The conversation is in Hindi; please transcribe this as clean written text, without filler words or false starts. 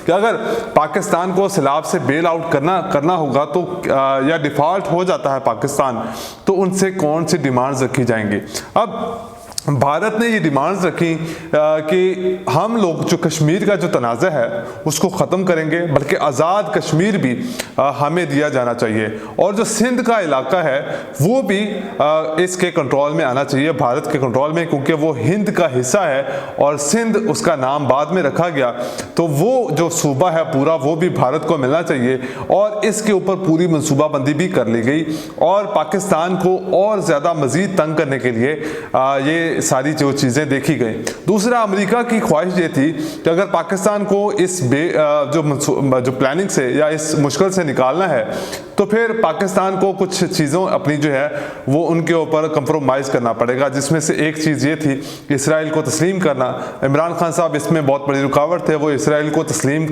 कि अगर पाकिस्तान को सैलाब से बेल आउट करना होगा तो या डिफ़ॉल्ट हो जाता है पाकिस्तान, तो उनसे कौन सी डिमांड्स रखी जाएंगी। अब भारत ने ये डिमांड्स रखी कि हम लोग जो कश्मीर का जो तनाज़ा है उसको ख़त्म करेंगे, बल्कि आज़ाद कश्मीर भी हमें दिया जाना चाहिए, और जो सिंध का इलाका है वो भी इसके कंट्रोल में आना चाहिए, भारत के कंट्रोल में, क्योंकि वो हिंद का हिस्सा है और सिंध उसका नाम बाद में रखा गया, तो वो जो सूबा है पूरा वो भी भारत को मिलना चाहिए। और इसके ऊपर पूरी मनसूबाबंदी भी कर ली गई और पाकिस्तान को और ज़्यादा मज़ीद तंग करने के लिए ये सारी जो चीज़ें देखी गई। दूसरा, अमेरिका की ख्वाहिश ये थी कि अगर पाकिस्तान को इस जो प्लानिंग से या इस मुश्किल से निकालना है तो फिर पाकिस्तान को कुछ चीज़ों अपनी जो है वो उनके ऊपर कंप्रोमाइज़ करना पड़ेगा, जिसमें से एक चीज़ ये थी कि इसराइल को तस्लीम करना। इमरान खान साहब इसमें बहुत बड़ी रुकावट थे, वो इसराइल को तस्लीम